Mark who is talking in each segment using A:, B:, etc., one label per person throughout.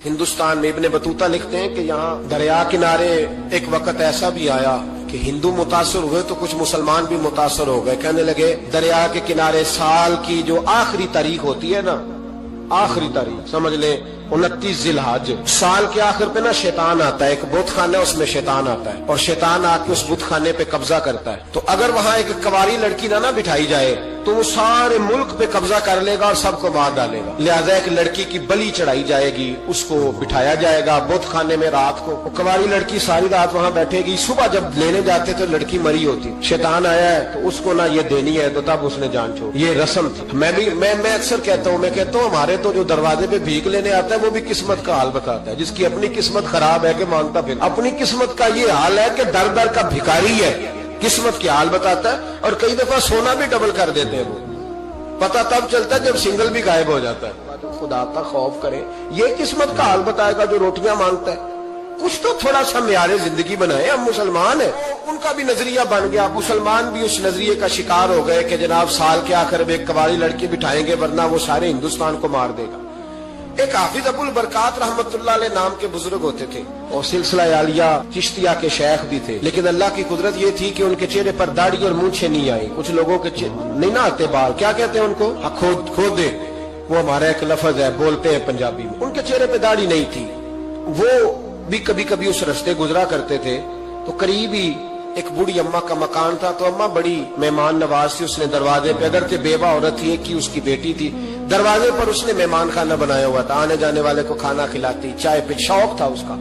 A: ہندوستان میں ابن بطوطہ لکھتے ہیں کہ یہاں دریا کنارے ایک وقت ایسا بھی آیا کہ ہندو متاثر ہوئے تو کچھ مسلمان بھی متاثر ہو گئے. کہنے لگے دریا کے کنارے سال کی جو آخری تاریخ ہوتی ہے نا، آخری تاریخ سمجھ لیں 29 ذی الحج، سال کے آخر پہ نا شیطان آتا ہے، ایک بت خانہ ہے، اس میں شیطان آتا ہے اور شیطان آ کے اس بت خانے پہ قبضہ کرتا ہے. تو اگر وہاں ایک کنواری لڑکی نہ بٹھائی جائے تو وہ سارے ملک پہ قبضہ کر لے گا اور سب کو مار ڈالے گا. لہذا ایک لڑکی کی بلی چڑھائی جائے گی، اس کو بٹھایا جائے گا بت خانے میں رات کو. کنواری لڑکی ساری رات وہاں بیٹھے گی، صبح جب لینے جاتے تو لڑکی مری ہوتی. شیطان آیا ہے تو اس کو نہ یہ دینی ہے تو تب اس نے جان چھوڑ. یہ رسم تھی. میں اکثر کہتا ہوں ہمارے تو جو دروازے پہ بھیک لینے آتا ہے وہ بھی قسمت کا حال بتاتا ہے. جس کی اپنی قسمت خراب ہے کہ مانگتا پھر اپنی قسمت کا یہ حال ہے کہ در در کا بھکاری ہے، قسمت کی حال بتاتا ہے. اور کئی دفعہ سونا بھی ڈبل کر دیتے ہیں. وہ پتہ تب چلتا ہے جب سنگل بھی غائب ہو جاتا ہے. خدا کا خوف کریں. یہ قسمت کا حال بتائے گا جو روٹیاں مانگتا ہے. کچھ تو تھوڑا سا معیار زندگی بنائے. ہم مسلمان ہیں، ان کا بھی نظریہ بن گیا. مسلمان بھی اس نظریے کا شکار ہو گئے کہ جناب سال کے آخر میں ایک کنواری لڑکی بٹھائیں گے ورنہ وہ سارے ہندوستان کو مار دے گا. ایک حافظ ابو البرکات رحمت اللہ علیہ نام کے بزرگ ہوتے تھے اور سلسلہ عالیہ چشتیہ کے شیخ بھی تھے. لیکن اللہ کی قدرت یہ تھی کہ ان کے چہرے پر داڑھی اور مونچھیں نہیں آئی. کچھ لوگوں کے نہیں نہ آتے بال، کیا کہتے ہیں ان کو؟ کھودے. وہ ہمارا ایک لفظ ہے، بولتے ہیں پنجابی میں. ان کے چہرے پہ داڑھی نہیں تھی. وہ بھی کبھی کبھی اس رستے گزرا کرتے تھے تو قریب ہی ایک بوڑھی اماں کا مکان تھا. تو اماں بڑی مہمان نواز تھی. اس نے دروازے پہ، اگر کہ بیوہ عورت تھی ایک کی اس کی بیٹی تھی، دروازے پر اس نے مہمان خانہ بنایا ہوا تھا. آنے جانے والے کو کھانا کھلاتی، چائے پہ شوق تھا اس کا.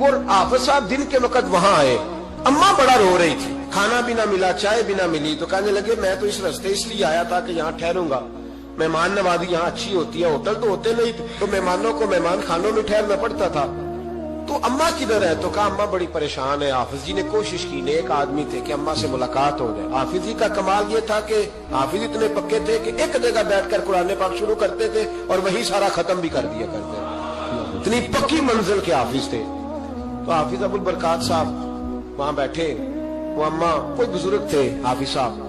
A: اور حافظ صاحب دن کے وقت وہاں آئے. اماں بڑا رو رہی تھی، کھانا بھی نہ ملا، چائے بھی نہ ملی. تو کہنے لگے میں تو اس رستے اس لیے آیا تھا کہ یہاں ٹھہروں گا. مہمان نوازی یہاں اچھی ہوتی ہے، ہوٹل تو ہوتے نہیں تو مہمانوں کو مہمان خانوں میں ٹھہرنا پڑتا تھا. تو اماں کدھر ہے؟ تو کہا اماں بڑی پریشان ہے. حافظ جی نے کوشش کی، نیک آدمی تھے، کہ اماں سے ملاقات ہو جائے. حافظ جی کا کمال یہ تھا کہ حافظ اتنے پکے تھے کہ ایک جگہ بیٹھ کر قرآن پاک شروع کرتے تھے اور وہی سارا ختم بھی کر دیا کرتے. اتنی پکی منزل کے حافظ تھے. تو حافظ ابو البرکات صاحب وہاں بیٹھے. وہ اماں کوئی بزرگ تھے حافظ صاحب،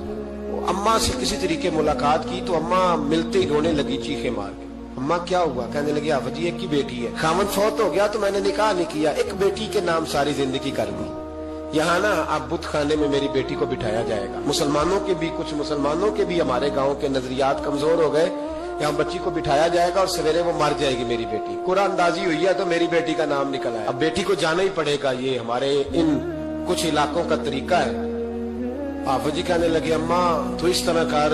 A: وہ اماں سے کسی طریقے ملاقات کی تو اماں ملتے ہی رونے لگی چیخیں مار کے. اماں کیا ہوا؟ کہنے لگی حافظ جی ایک کی بیٹی ہے، خاوند فوت ہو گیا تو میں نے نکاح نہیں کیا، ایک بیٹی کے نام ساری زندگی کر دی. یہاں نا اب بت خانے میں میری بیٹی کو بٹھایا جائے گا. کچھ مسلمانوں کے بھی ہمارے گاؤں کے نظریات کمزور ہو گئے. یہاں بچی کو بٹھایا جائے گا اور سویرے وہ مر جائے گی میری بیٹی. قرآن اندازی ہوئی ہے تو میری بیٹی کا نام نکل آیا. اب بیٹی کو جانا ہی پڑے گا. یہ ہمارے ان کچھ علاقوں کا طریقہ ہے. حافظ جی کہنے لگے اماں تو اس طرح کر،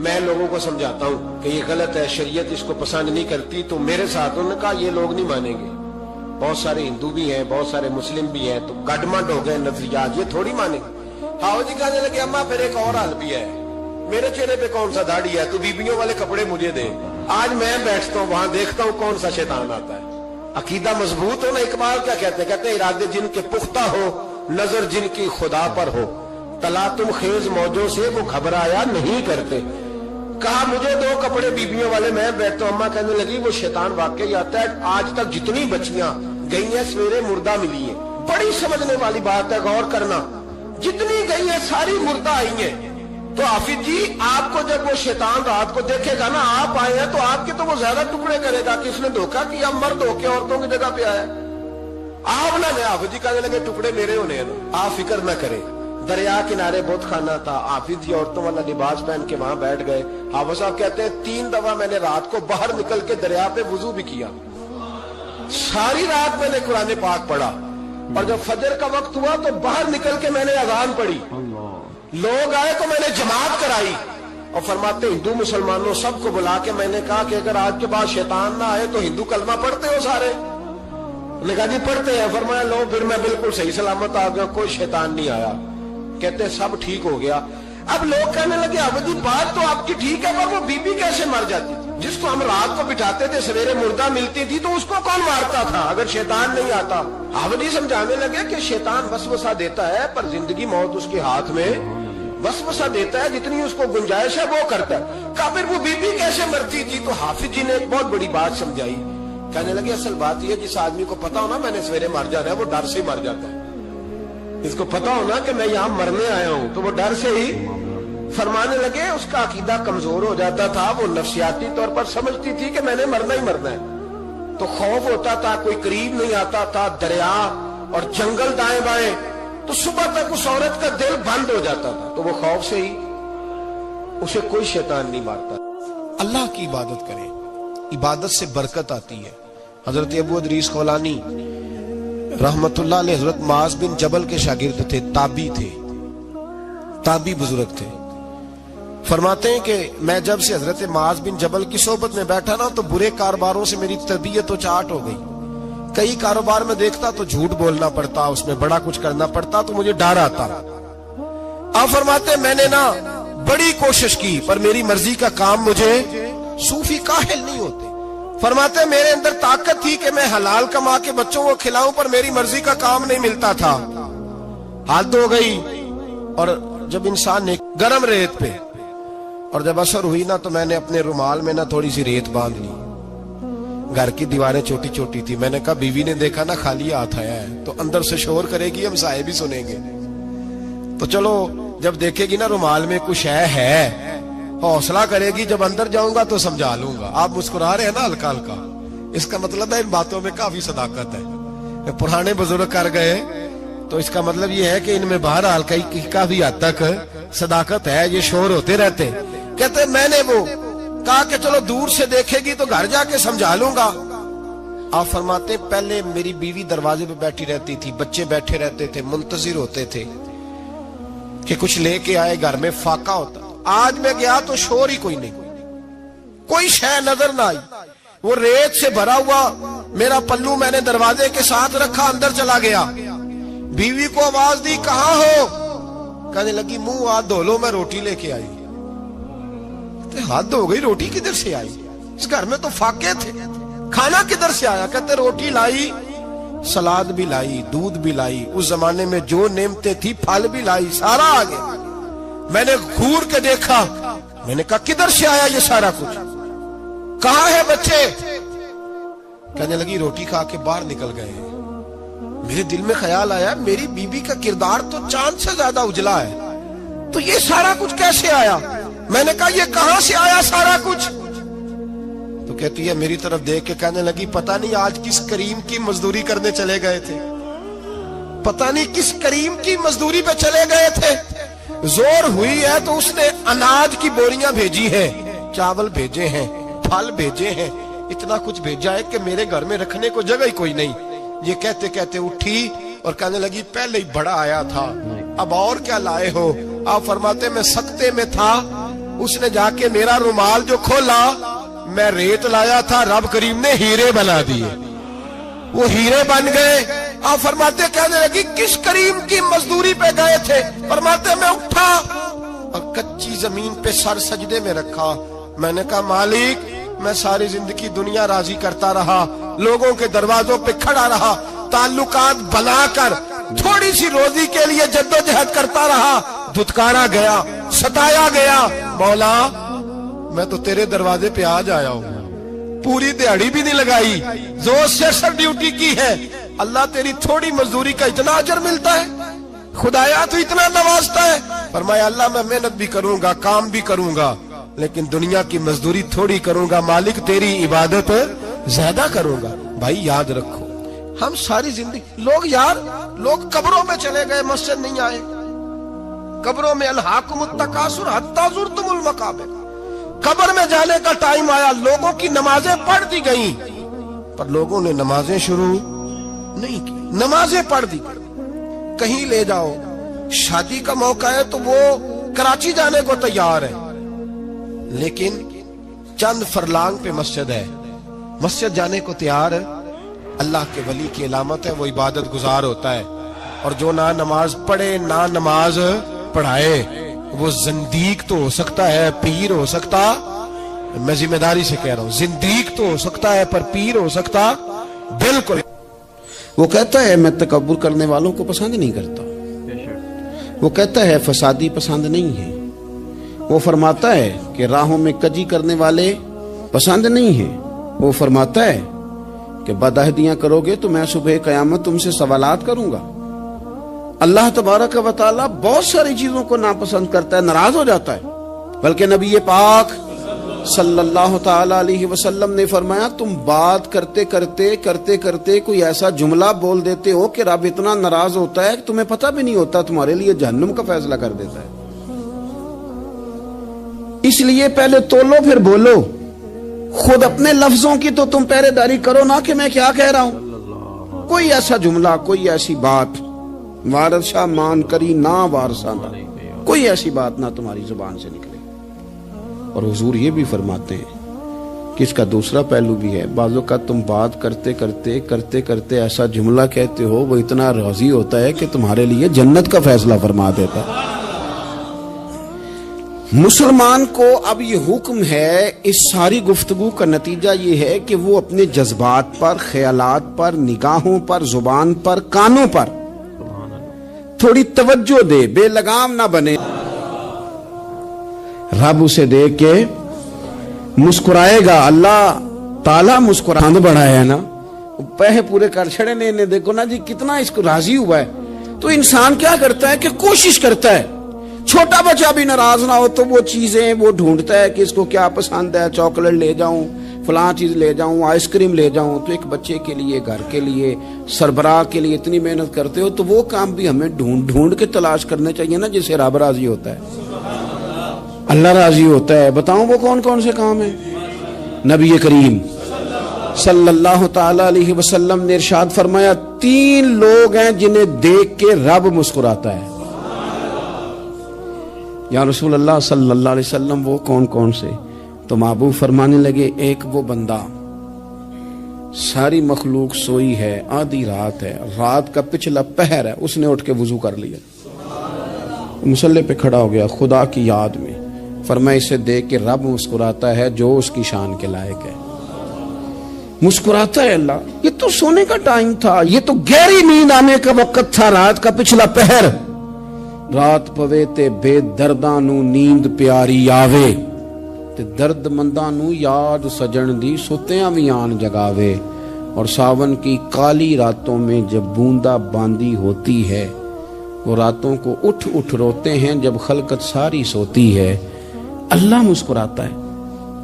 A: میں لوگوں کو سمجھاتا ہوں کہ یہ غلط ہے، شریعت اس کو پسند نہیں کرتی. تو میرے ساتھ انہوں نے کہا یہ لوگ نہیں مانیں گے. بہت سارے ہندو بھی ہیں، بہت سارے مسلم بھی ہیں، تو گڈمنڈ ہو گئے نظریات، یہ تھوڑی مانیں گے. حافظ جی کہنے لگے اماں پھر ایک اور حل بھی ہے. میرے چہرے پہ کون سا داڑھی ہے؟ تو بیبیوں والے کپڑے مجھے دے. آج میں بیٹھتا ہوں وہاں دیکھتا ہوں کون سا شیطان آتا ہے. عقیدہ مضبوط ہو نا. اقبال کیا کہتے ہیں؟ کہتے ہیں ارادے جن کے پختہ ہو، نظر جن کی خدا پر ہو، تلاطم خیز موجوں سے وہ گھبرایا نہیں کرتے. کہا مجھے دو کپڑے بیبیوں والے، میں بیٹھتا ہوں. اماں کہنے لگی وہ شیطان واقعی آتا ہے. آج تک جتنی بچیاں گئی ہیں سویرے مردہ ملی ہیں. بڑی سمجھنے والی بات ہے، غور کرنا. جتنی گئی ہیں ساری مردہ آئی ہیں. تو حافظ جی آپ کو جب وہ شیطان رات کو دیکھے گا نا آپ آئے ہیں تو آپ کے تو وہ زیادہ ٹکڑے کرے گا کہ اس نے دھوکہ کیا، مرد ہو کے عورتوں کی جگہ پہ آیا. آپ نہ حافظ جی کہنے لگے ٹکڑے میرے ہونے ہیں. آپ فکر نہ کریں. دریا کنارے بہت خانہ تھا. حافظ جی عورتوں والا لباس پہن کے وہاں بیٹھ گئے. حافظ صاحب کہتے ہیں 3 دفعہ میں نے رات کو باہر نکل کے دریا پہ وضو بھی کیا. ساری رات میں نے قرآن پاک پڑھا اور جب فجر کا وقت ہوا تو باہر نکل کے میں نے اذان پڑھی. لوگ آئے تو میں نے جماعت کرائی. اور فرماتے ہندو مسلمانوں سب کو بلا کے میں نے کہا کہ اگر آج کے بعد شیطان نہ آئے تو ہندو کلمہ پڑھتے ہو سارے؟ نے کہا جی پڑھتے ہیں. فرمایا لو پھر میں بالکل صحیح سلامت آ گیا، کوئی شیطان نہیں آیا. کہتے سب ٹھیک ہو گیا. اب لوگ کہنے لگے حافظ جی بات تو آپ کی ٹھیک ہے پر وہ بی بی کیسے مر جاتی تھی؟ جس کو ہم رات کو بٹھاتے تھے سویرے مردہ ملتی تھی تو اس کو کون مارتا تھا اگر شیطان نہیں آتا؟ حافظ جی سمجھانے لگے کہ شیطان وسوسہ دیتا ہے پر زندگی موت اس کے ہاتھ میں. وسوسہ دیتا ہے، جتنی اس کو گنجائش ہے وہ کرتا ہے. کہا پھر وہ بی بی کیسے مرتی تھی؟ تو حافظ جی نے ایک بہت بڑی بات سمجھائی. کہنے لگے اصل بات یہ جس آدمی کو پتا ہونا میں نے سویرے مر جانا ہے وہ ڈر سے مر جاتا ہے. اس کو پتا ہونا کہ میں یہاں مرنے آیا ہوں تو وہ ڈر سے ہی. فرمانے لگے اس کا عقیدہ کمزور ہو جاتا تھا. وہ نفسیاتی طور پر سمجھتی تھی کہ میں نے مرنا ہی مرنا ہے. تو خوف ہوتا تھا, کوئی قریب نہیں آتا تھا, دریا اور جنگل دائیں بائیں, تو صبح تک اس عورت کا دل بند ہو جاتا تھا. تو وہ خوف سے ہی اسے کوئی شیطان نہیں مارتا. اللہ کی عبادت کریں, عبادت سے برکت آتی ہے. حضرت ابو ادریس خولانی رحمت اللہ علیہ حضرت معاذ بن جبل کے شاگرد تھے, تابی تھے, تابی بزرگ تھے. فرماتے ہیں کہ میں جب سے حضرت معاذ بن جبل کی صحبت میں بیٹھا نا, تو برے کاروباروں سے میری طبیعت و چاٹ ہو گئی. کئی کاروبار میں دیکھتا تو جھوٹ بولنا پڑتا, اس میں بڑا کچھ کرنا پڑتا, تو مجھے ڈر آتا. آپ فرماتے ہیں میں نے نا بڑی کوشش کی, پر میری مرضی کا کام مجھے, صوفی کاہل نہیں ہوتے. فرماتے ہیں میرے اندر طاقت تھی کہ میں حلال کما کے بچوں کو کھلاؤں, پر میری مرضی کا کام نہیں ملتا تھا. حد ہو گئی. اور جب انسان نے گرم ریت پہ, اور جب اثر ہوئی نا, تو میں نے اپنے رومال میں نا تھوڑی سی ریت باندھ لی. گھر کی دیواریں چھوٹی چھوٹی تھی. میں نے کہا بیوی نے دیکھا نا خالی ہاتھ آیا ہے, تو اندر سے شور کرے گی, ہم سائے بھی سنیں گے. تو چلو جب دیکھے گی نا رومال میں کچھ ہے, حوصلہ کرے گی, جب اندر جاؤں گا تو سمجھا لوں گا. آپ مسکرا رہے ہیں نا ہلکا ہلکا, اس کا مطلب ہے ان باتوں میں کافی صداقت ہے. پرانے بزرگ کر گئے تو اس کا مطلب یہ ہے کہ ان میں بہرحال کافی حد تک صداقت ہے. یہ شور ہوتے رہتے. کہتے میں نے وہ کہا کہ چلو دور سے دیکھے گی تو گھر جا کے سمجھا لوں گا. آپ فرماتے پہلے میری بیوی دروازے پہ بیٹھی رہتی تھی, بچے بیٹھے رہتے تھے, منتظر ہوتے تھے کہ کچھ لے کے آئے, گھر میں فاقہ ہوتا. آج میں گیا تو شور ہی کوئی نہیں, کوئی شے نظر نہ آئی. وہ ریت سے بھرا ہوا میرا پلو میں نے دروازے کے ساتھ رکھا, اندر چلا گیا. بیوی کو آواز دی, کہاں ہو؟ کہنے لگی منہ ہاتھ دھو لو, میں روٹی لے کے آئی. ہاتھ دھو گئی, روٹی کدھر سے آئی؟ اس گھر میں تو فاقے تھے, کھانا کدھر سے آیا؟ کہتے روٹی لائی, سلاد بھی لائی, دودھ بھی لائی, اس زمانے میں جو نعمتیں تھی پھل بھی لائی, سارا آ گیا. میں نے گھور کے دیکھا, میں نے کہا کدھر سے آیا یہ سارا کچھ؟ کہاں ہے بچے؟ کہنے لگی روٹی کھا کے باہر نکل گئے. میرے دل میں خیال آیا میری بیوی کا کردار تو چاند سے زیادہ اجلا ہے, تو یہ سارا کچھ کیسے آیا؟ میں نے کہا یہ کہاں سے آیا سارا کچھ؟ تو کہتی ہے میری طرف دیکھ کے کہنے لگی پتہ نہیں آج کس کریم کی مزدوری کرنے چلے گئے تھے, پتہ نہیں کس کریم کی مزدوری پہ چلے گئے تھے. زور ہوئی ہے تو اس نے اناج کی بوریاں بھیجی ہیں, چاول بھیجے ہیں, پھل بھیجے ہیں, اتنا کچھ بھیجا ہے کہ میرے گھر میں رکھنے کو جگہ ہی کوئی نہیں. یہ کہتے کہتے اٹھی اور کہنے لگی پہلے ہی بڑا آیا تھا, اب اور کیا لائے ہو؟ آپ فرماتے میں سکتے میں تھا, اس نے جا کے میرا رومال جو کھولا, میں ریت لایا تھا, رب کریم نے ہیرے بنا دیے, وہ ہیرے بن گئے. آپ فرماتے کہنے لگی کس کریم کی مزدوری پہ گئے تھے؟ فرماتے میں اٹھا اور کچی زمین پہ سر سجدے میں رکھا. میں نے کہا مالک میں ساری زندگی دنیا راضی کرتا رہا, لوگوں کے دروازوں پہ کھڑا رہا, تعلقات بنا کر تھوڑی سی روزی کے لیے جدوجہد کرتا رہا, دھتکارا گیا, ستایا گیا. مولا میں تو تیرے دروازے پہ آج آیا ہوں, پوری دیہڑی بھی نہیں لگائی, زور سے سر ڈیوٹی کی ہے, اللہ تیری تھوڑی مزدوری کا اتنا اجر ملتا ہے, خدایا تو اتنا نوازتا ہے. فرمایا اللہ میں محنت بھی کروں گا, کام بھی کروں گا, لیکن دنیا کی مزدوری تھوڑی کروں گا, مالک تیری عبادت زیادہ کروں گا. بھائی یاد رکھو ہم ساری زندگی لوگ قبروں میں چلے گئے, مسجد نہیں آئے. قبروں میں الہاکم التکاثر حتی زرتم المقابر, قبر میں جانے کا ٹائم آیا, لوگوں کی نمازیں پڑھ دی گئیں, پر لوگوں نے نمازیں شروع نہیں کی. نمازیں پڑھ دی, کہیں لے جاؤ, شادی کا موقع ہے تو وہ کراچی جانے کو تیار ہے, لیکن چند فرلانگ پہ مسجد ہے, مسجد جانے کو تیار ہے. اللہ کے ولی کی علامت ہے وہ عبادت گزار ہوتا ہے. اور جو نہ نماز پڑھے نہ نماز پڑھائے وہ زندیق تو ہو سکتا ہے, پیر ہو سکتا, میں ذمہ داری سے کہہ رہا ہوں, زندیق تو ہو سکتا ہے پر پیر ہو سکتا بالکل. وہ کہتا ہے میں تکبر کرنے والوں کو پسند نہیں کرتا, وہ کہتا ہے فسادی پسند نہیں ہے, وہ فرماتا ہے کہ راہوں میں کجی کرنے والے پسند نہیں ہیں, وہ فرماتا ہے کہ بدعہدیاں کرو گے تو میں صبح قیامت تم سے سوالات کروں گا. اللہ تبارک و تعالیٰ بہت ساری چیزوں کو ناپسند کرتا ہے, ناراض ہو جاتا ہے, بلکہ نبی پاک
B: صلی اللہ تعالی علیہ وسلم نے فرمایا تم بات کرتے کرتے کوئی ایسا جملہ بول دیتے ہو کہ رب اتنا ناراض ہوتا ہے کہ تمہیں پتہ بھی نہیں ہوتا، تمہارے لیے جہنم کا فیصلہ کر دیتا ہے۔ اس لیے پہلے تولو پھر بولو، خود اپنے لفظوں کی تو تم پہرے داری کرو نا کہ میں کیا کہہ رہا ہوں۔ کوئی ایسا جملہ، کوئی ایسی بات وارث شاہ مان کری نہ وارثاں دا، کوئی ایسی بات نہ تمہاری زبان سے نکلے۔ اور حضور یہ بھی فرماتے ہیں کہ اس کا دوسرا پہلو بھی ہے، بعض اوقات تم بات کرتے ایسا جملہ کہتے ہو وہ اتنا راضی ہوتا ہے کہ تمہارے لیے جنت کا فیصلہ فرما دیتا ہے۔ مسلمان کو اب یہ حکم ہے، اس ساری گفتگو کا نتیجہ یہ ہے کہ وہ اپنے جذبات پر، خیالات پر، نگاہوں پر، زبان پر، کانوں پر تھوڑی توجہ دے، بے لگام نہ بنے۔ رب اسے دیکھ کے مسکرائے گا، اللہ تعالیٰ مسکرانا بڑا ہے نا، پیسے پورے کر چھڑے نے، دیکھو نا جی کتنا اس کو راضی ہوا ہے۔ تو انسان کیا کرتا ہے کہ کوشش کرتا ہے، چھوٹا بچہ بھی ناراض نہ ہو تو وہ چیزیں وہ ڈھونڈتا ہے کہ اس کو کیا پسند ہے، چاکلیٹ لے جاؤں، فلاں چیز لے جاؤں، آئس کریم لے جاؤں۔ تو ایک بچے کے لیے، گھر کے لیے، سربراہ کے لیے اتنی محنت کرتے ہو تو وہ کام بھی ہمیں ڈھونڈ کے تلاش کرنے چاہیے نا جس سے رب راضی ہوتا ہے، اللہ راضی ہوتا ہے۔ بتاؤں وہ کون کون سے کام ہیں؟ نبی کریم صلی اللہ تعالی علیہ وسلم نے ارشاد فرمایا 3 لوگ ہیں جنہیں دیکھ کے رب مسکراتا ہے۔ یا رسول اللہ صلی اللہ علیہ وسلم وہ کون کون سے؟ تو محبوب فرمانے لگے، ایک وہ بندہ ساری مخلوق سوئی ہے، آدھی رات ہے، رات کا پچھلا پہر ہے، اس نے اٹھ کے وضو کر لیا، مصلی پہ کھڑا ہو گیا خدا کی یاد میں، فرمایا اسے دیکھ کے رب مسکراتا ہے جو اس کی شان کے لائق ہے۔ مسکراتا ہے اللہ۔ یہ تو سونے کا ٹائم تھا، یہ تو گہری نیند آنے کا وقت تھا، رات کا پچھلا پہر۔ رات پوے تے بے درداں نو نیند پیاری آوے، تے درد منداں نو یاد سجن دی ستیاں وی آن جگاوے۔ اور ساون کی کالی راتوں میں جب بوندا باندی ہوتی ہے، وہ راتوں کو اٹھ اٹھ روتے ہیں جب خلقت ساری سوتی ہے۔ اللہ مسکراتا ہے۔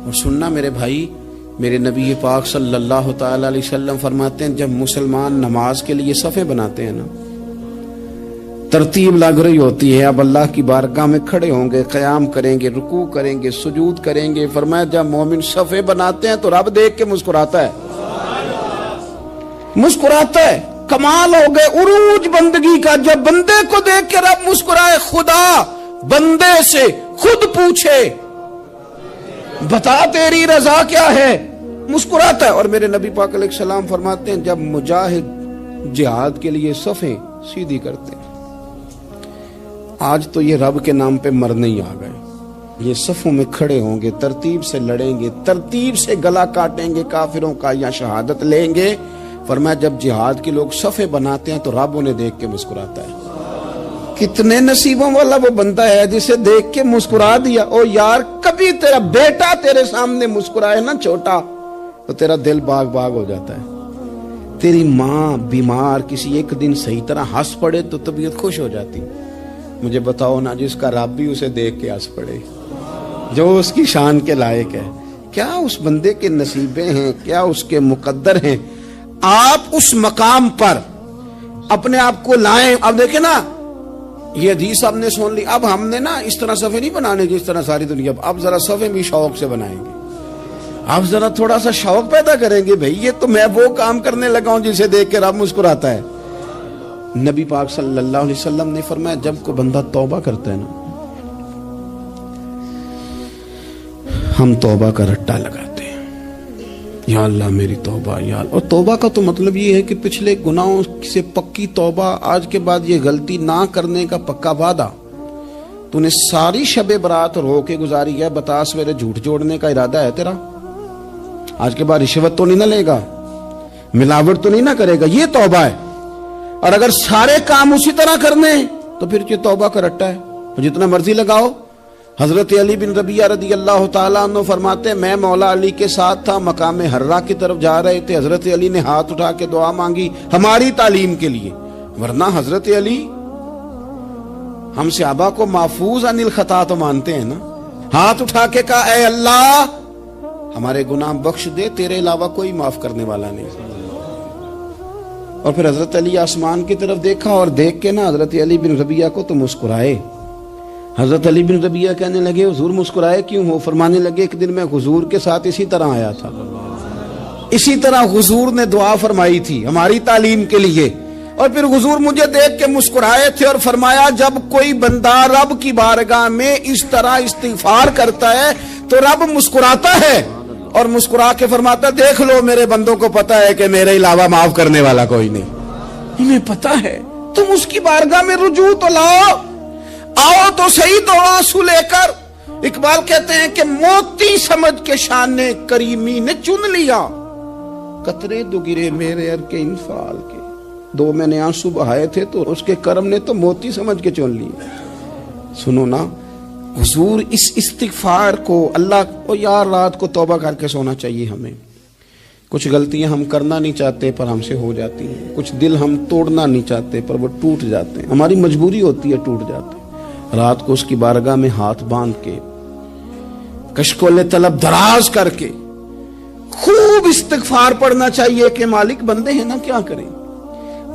B: اور سننا میرے بھائی، میرے نبی پاک صلی اللہ تعالی علیہ وسلم فرماتے ہیں جب مسلمان نماز کے لیے صفیں بناتے ہیں نا، ترتیب لگ رہی ہوتی ہے، اب اللہ کی بارگاہ میں کھڑے ہوں گے، قیام کریں گے، رکوع کریں گے، سجود کریں گے، فرمایا جب مومن صفیں بناتے ہیں تو رب دیکھ کے مسکراتا ہے، مسکراتا ہے۔ کمال ہو گئے عروج بندگی کا، جب بندے کو دیکھ کے رب مسکرائے۔ خدا بندے سے خود پوچھے بتا تیری رضا کیا ہے، مسکراتا ہے۔ اور میرے نبی پاک علیہ السلام فرماتے ہیں جب مجاہد جہاد کے لیے صفیں سیدھی کرتے ہیں، آج تو یہ رب کے نام پہ مرنے ہی آ گئے، یہ صفوں میں کھڑے ہوں گے، ترتیب سے لڑیں گے، ترتیب سے گلا کاٹیں گے کافروں کا یا شہادت لیں گے۔ فرمایا جب جہاد کے لوگ صفیں بناتے ہیں تو رب انہیں دیکھ کے مسکراتا ہے۔ کتنے نصیبوں والا وہ بندہ ہے جسے دیکھ کے مسکرا دیا۔ او یار کبھی تیرا بیٹا تیرے سامنے مسکرائے نا چھوٹا تو تیرا دل باغ باغ ہو جاتا ہے۔ تیری ماں بیمار کسی ایک دن صحیح طرح ہنس پڑے تو طبیعت خوش ہو جاتی۔ مجھے بتاؤ نا جس کا رب بھی اسے دیکھ کے ہنس پڑے، جو اس کی شان کے لائق ہے، کیا اس بندے کے نصیبے ہیں، کیا اس کے مقدر ہیں۔ آپ اس مقام پر اپنے آپ کو لائیں۔ اب دیکھیں نا یہ حدیث آپ نے سن لی، اب ہم نے نا اس طرح صفحے نہیں بنانے جس طرح ساری دنیا، اب ذرا صفحے بھی شوق سے بنائیں گے، اب ذرا تھوڑا سا شوق پیدا کریں گے۔ بھئی یہ تو میں وہ کام کرنے لگا ہوں جسے دیکھ کے رب مسکراتا ہے۔ نبی پاک صلی اللہ علیہ وسلم نے فرمایا جب کوئی بندہ توبہ کرتا ہے نا، ہم توبہ کا رٹا لگاتے ہیں، یا اللہ میری توبہ یا اللہ۔ اور توبہ کا تو مطلب یہ ہے کہ پچھلے گناہوں سے پکی توبہ، آج کے بعد یہ غلطی نہ کرنے کا پکا وعدہ۔ تو نے ساری شب برات رو کے گزاری ہے، بتا سویرے جھوٹ جوڑنے کا ارادہ ہے تیرا؟ آج کے بعد رشوت تو نہیں نہ لے گا، ملاوٹ تو نہیں نہ کرے گا، یہ توبہ ہے۔ اور اگر سارے کام اسی طرح کرنے تو پھر یہ توبہ کا رٹا ہے، جتنا مرضی لگاؤ۔ حضرت علی بن ربیعہ رضی اللہ تعالیٰ عنہ فرماتے ہیں میں مولا علی کے ساتھ تھا، مقام حرہ کی طرف جا رہے تھے، حضرت علی نے ہاتھ اٹھا کے دعا مانگی ہماری تعلیم کے لیے، ورنہ حضرت علی ہم صحابہ کو محفوظ عن الخطا تو مانتے ہیں نا۔ ہاتھ اٹھا کے کہا اے اللہ ہمارے گناہ بخش دے، تیرے علاوہ کوئی معاف کرنے والا نہیں۔ اور پھر حضرت علی آسمان کی طرف دیکھا اور دیکھ کے نا حضرت علی بن ربیعہ کو تو مسکرائے۔ حضرت علی بن ربیعہ کہنے لگے حضور مسکرائے کیوں ہو؟ فرمانے لگے ایک دن میں حضور کے ساتھ اسی طرح آیا تھا، اسی طرح حضور نے دعا فرمائی تھی ہماری تعلیم کے لیے، اور پھر حضور مجھے دیکھ کے مسکرائے تھے اور فرمایا جب کوئی بندہ رب کی بارگاہ میں اس طرح استغفار کرتا ہے تو رب مسکراتا ہے اور مسکرا کے فرماتا دیکھ لو میرے بندوں کو پتا ہے کہ میرے علاوہ معاف کرنے والا کوئی نہیں، انہیں پتا ہے، تم اس کی بارگاہ میں رجوع تو لاؤ، آؤ تو صحیح دو آنسو لے کر۔ اقبال کہتے ہیں کہ موتی سمجھ کے شان کریمی نے چن لیا، قطرے دو گرے میرے ار کے انفال کے، دو میں نے آنسو بہائے تھے تو اس کے کرم نے تو موتی سمجھ کے چن لیے۔ سنو نا حضور اس استغفار کو اللہ کو یار رات کو توبہ کر کے سونا چاہیے ہمیں۔ کچھ غلطیاں ہم کرنا نہیں چاہتے پر ہم سے ہو جاتی ہیں، کچھ دل ہم توڑنا نہیں چاہتے پر وہ ٹوٹ جاتے ہیں، ہماری مجبوری ہوتی ہے ٹوٹ جاتے ہیں۔ رات کو اس کی بارگاہ میں ہاتھ باندھ کے کشکول طلب دراز کر کے خوب استغفار پڑھنا چاہیے کہ مالک بندے ہیں نا کیا کریں،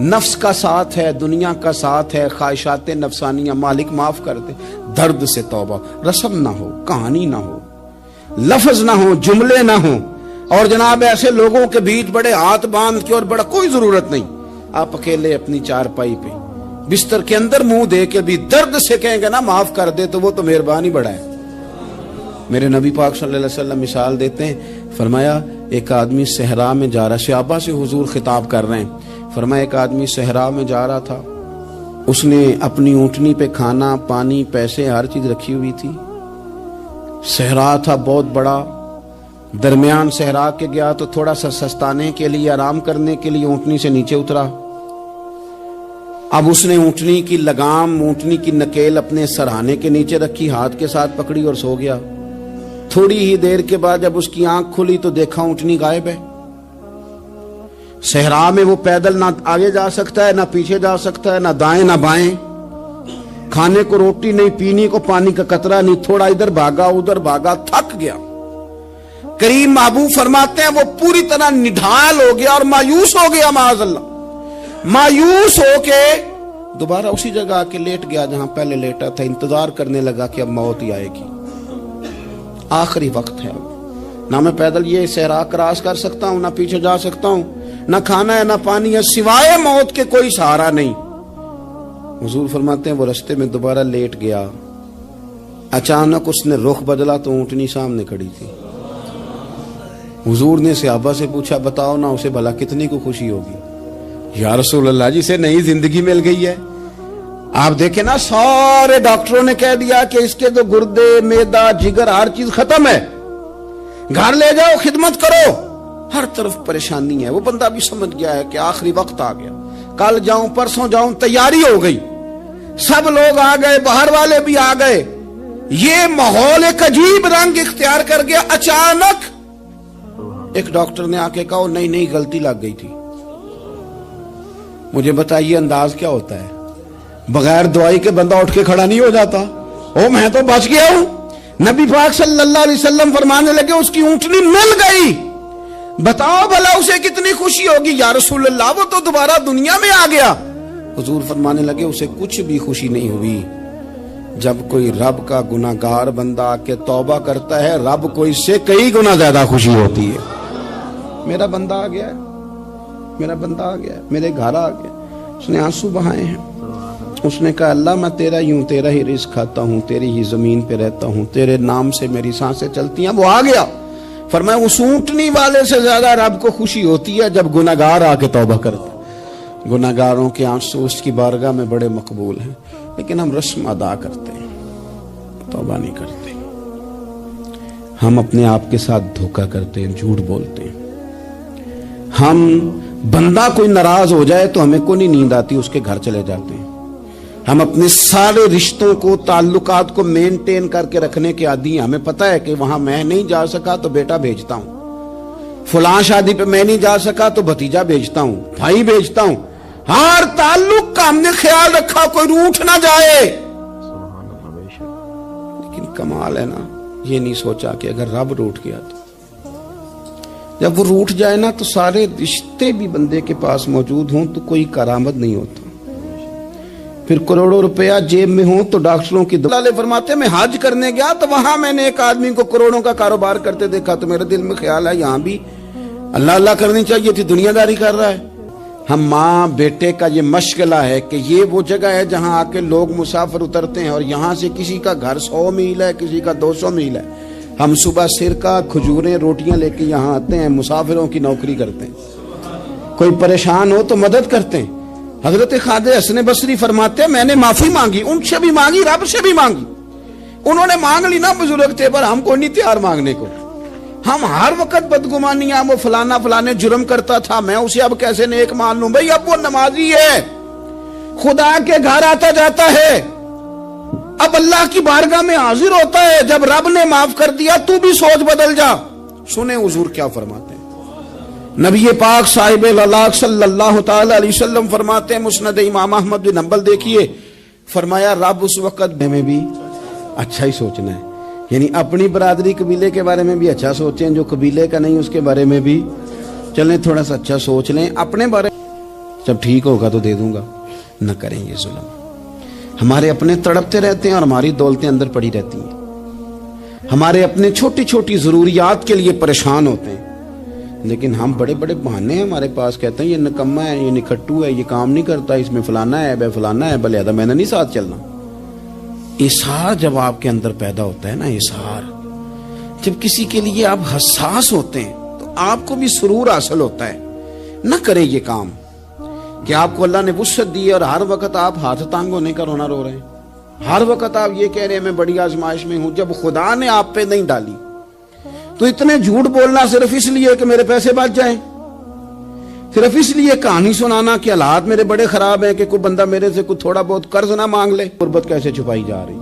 B: نفس کا ساتھ ہے، دنیا کا ساتھ ہے، خواہشات نفسانیہ، مالک معاف کر دے۔ درد سے توبہ، رسم نہ ہو، کہانی نہ ہو، لفظ نہ ہو، جملے نہ ہو، اور جناب ایسے لوگوں کے بیچ بڑے ہاتھ باندھ کے اور بڑا کوئی ضرورت نہیں، آپ اکیلے اپنی چارپائی پہ بستر کے اندر منہ دے کے بھی درد سے کہیں گے نا معاف کر دے تو وہ تو مہربانی بڑا ہے۔ میرے نبی پاک صلی اللہ علیہ وسلم مثال دیتے ہیں، فرمایا ایک آدمی صحرا میں جا رہا، صحابہ سے حضور خطاب کر رہے ہیں، فرمایا ایک آدمی صحرا میں جا رہا تھا، اس نے اپنی اونٹنی پہ کھانا پانی پیسے ہر چیز رکھی ہوئی تھی، صحرا تھا بہت بڑا، درمیان صحرا کے گیا تو تھوڑا سا سستانے کے لیے آرام کرنے کے لیے اونٹنی سے نیچے اترا، اب اس نے اونٹنی کی لگام اونٹنی کی نکیل اپنے سرہانے کے نیچے رکھی، ہاتھ کے ساتھ پکڑی اور سو گیا۔ تھوڑی ہی دیر کے بعد جب اس کی آنکھ کھلی تو دیکھا اونٹنی غائب ہے۔ صحرا میں وہ پیدل نہ آگے جا سکتا ہے نہ پیچھے جا سکتا ہے، نہ دائیں نہ بائیں، کھانے کو روٹی نہیں، پینے کو پانی کا قطرہ نہیں، تھوڑا ادھر بھاگا ادھر بھاگا، تھک گیا۔ کریم محبوب فرماتے ہیں وہ پوری طرح نڈھال ہو گیا اور مایوس ہو گیا، معاذ اللہ، مایوس ہو کے دوبارہ اسی جگہ آ کے لیٹ گیا جہاں پہلے لیٹا تھا، انتظار کرنے لگا کہ اب موت ہی آئے گی، آخری وقت ہے، نہ میں پیدل یہ صحرا کراس کر سکتا ہوں، نہ پیچھے جا سکتا ہوں، نہ کھانا ہے نہ پانی ہے، سوائے موت کے کوئی سہارا نہیں۔ حضور فرماتے ہیں وہ رستے میں دوبارہ لیٹ گیا، اچانک اس نے رخ بدلا تو اونٹنی سامنے کھڑی تھی۔ حضور نے صحابہ سے پوچھا بتاؤ نا اسے بھلا کتنی کو خوشی ہوگی؟ یا رسول اللہ جی سے نئی زندگی مل گئی ہے۔ آپ دیکھیں نا سارے ڈاکٹروں نے کہہ دیا کہ اس کے تو گردے معدہ جگر ہر چیز ختم ہے، گھر لے جاؤ خدمت کرو، ہر طرف پریشانی ہے۔ وہ بندہ بھی سمجھ گیا ہے کہ آخری وقت آ گیا، کل جاؤں پرسوں جاؤں، تیاری ہو گئی، سب لوگ آ گئے، باہر والے بھی آ گئے، یہ ماحول ایک عجیب رنگ اختیار کر گیا۔ اچانک ایک ڈاکٹر نے آ کے کہا نہیں نہیں غلطی لگ گئی تھی۔ مجھے بتائیے انداز کیا ہوتا ہے؟ بغیر دوائی کے بندہ اٹھ کے کھڑا نہیں ہو جاتا، او میں تو بچ گیا ہوں۔ نبی پاک صلی اللہ علیہ وسلم فرمانے لگے اس کی اونٹنی مل گئی، بتاؤ بھلا اسے کتنی خوشی ہوگی؟ یا رسول اللہ وہ تو دوبارہ دنیا میں آ گیا۔ حضور فرمانے لگے اسے کچھ بھی خوشی نہیں ہوئی۔ جب کوئی رب کا گناہگار بندہ آ کے توبہ کرتا ہے، رب کو اس سے کئی گنا زیادہ خوشی ہوتی ہے۔ میرا بندہ آ گیا ہے، میرا بندہ آ گیا ہے، میرے گھر آ گیا۔ اس نے آنسو بہائے ہیں، اس نے کہا اللہ میں تیرا ہی ہوں، تیرا ہی رزق کھاتا ہوں، تیری ہی زمین پہ رہتا ہوں، تیرے نام سے میری سانسیں چلتی ہیں۔ وہ آ گیا۔ فرمایا اس اونٹنی والے سے زیادہ رب کو خوشی ہوتی ہے جب گناہگار آ کے توبہ کرتا۔ گناہگاروں کے آنسو اس کی بارگاہ میں بڑے مقبول ہیں، لیکن ہم رسم ادا کرتے ہیں، توبہ نہیں کرتے۔ ہم اپنے آپ کے ساتھ دھوکہ کرتے ہیں، جھوٹ بولتے ہیں۔ ہم بندہ کوئی ناراض ہو جائے تو ہمیں کوئی نیند آتی، اس کے گھر چلے جاتے ہیں۔ ہم اپنے سارے رشتوں کو تعلقات کو مینٹین کر کے رکھنے کے عادی ہیں۔ ہمیں پتہ ہے کہ وہاں میں نہیں جا سکا تو بیٹا بھیجتا ہوں، فلاں شادی پہ میں نہیں جا سکا تو بھتیجا بھیجتا ہوں، بھائی بھیجتا ہوں۔ ہر تعلق کا ہم نے خیال رکھا کوئی روٹھ نہ جائے، لیکن کمال ہے نا یہ نہیں سوچا کہ اگر رب روٹھ گیا تو جب وہ روٹ جائے نا تو سارے رشتے بھی بندے کے پاس موجود ہوں تو کوئی کرامت نہیں ہوتا. پھر کروڑوں روپیہ جیب میں ہوں تو ڈاکٹروں کی دعا لے. فرماتے میں حج کرنے گیا تو وہاں میں نے ایک آدمی کو کروڑوں کا کاروبار کرتے دیکھا تو میرے دل میں خیال ہے یہاں بھی اللہ اللہ کرنی چاہیے تھی, دنیا داری کر رہا ہے. ہم ماں بیٹے کا یہ مشغلہ ہے کہ یہ وہ جگہ ہے جہاں آ کے لوگ مسافر اترتے ہیں اور یہاں سے کسی کا گھر 100 میل ہے, کسی کا 200 میل ہے. ہم صبح سرکہ کھجوریں روٹیاں لے کے یہاں آتے ہیں, مسافروں کی نوکری کرتے ہیں. کوئی پریشان ہو تو مدد کرتے ہیں. حضرت خواجہ حسن بصری فرماتے ہیں میں نے معافی مانگی, ان سے بھی مانگی, رب سے بھی مانگی. انہوں نے مانگ لی نا بزرگ تھے, پر ہم کو نہیں تیار مانگنے کو. ہم ہر وقت بدگمانیاں وہ فلانا فلانے جرم کرتا تھا میں اسے اب کیسے نیک مان لوں. بھئی اب وہ نمازی ہے, خدا کے گھر آتا جاتا ہے, اب اللہ کی بارگاہ میں حاضر ہوتا ہے. جب رب نے معاف کر دیا تو بھی سوچ بدل جا. سنیں حضور کیا فرماتے ہیں. نبی پاک صاحب اللہ صلی اللہ تعالی علیہ وسلم فرماتے ہیں, مسند امام احمد بن حنبل دیکھیے, فرمایا رب اس وقت میں بھی اچھا ہی سوچنا ہے. یعنی اپنی برادری قبیلے کے بارے میں بھی اچھا سوچیں, جو قبیلے کا نہیں اس کے بارے میں بھی چلیں تھوڑا سا اچھا سوچ لیں. اپنے بارے جب ٹھیک ہوگا تو دے دوں گا, نہ کریں یہ ظلم. ہمارے اپنے تڑپتے رہتے ہیں اور ہماری دولتیں اندر پڑی رہتی ہیں. ہمارے اپنے چھوٹی چھوٹی ضروریات کے لیے پریشان ہوتے ہیں, لیکن ہم بڑے بڑے بہانے ہیں ہمارے پاس. کہتے ہیں یہ نکما ہے, یہ نکھٹو ہے, یہ کام نہیں کرتا, اس میں فلانا ہے, بے فلانا ہے, بلے میں نے نہیں ساتھ چلنا. احسار جب آپ کے اندر پیدا ہوتا ہے نا, احسار جب کسی کے لیے آپ حساس ہوتے ہیں تو آپ کو بھی سرور حاصل ہوتا ہے. نہ کریں یہ کام کہ آپ کو اللہ نے وسعت دی اور ہر وقت آپ ہاتھ تانگ ہونے کا رونا رو رہے ہیں. ہر وقت آپ یہ کہہ رہے ہیں میں بڑی آزمائش میں ہوں, جب خدا نے آپ پہ نہیں ڈالی. تو اتنے جھوٹ بولنا صرف اس لیے کہ میرے پیسے بچ جائیں, صرف اس لیے کہانی سنانا کہ حالات میرے بڑے خراب ہیں کہ کوئی بندہ میرے سے کوئی تھوڑا بہت قرض نہ مانگ لے. غربت کیسے چھپائی جا رہی.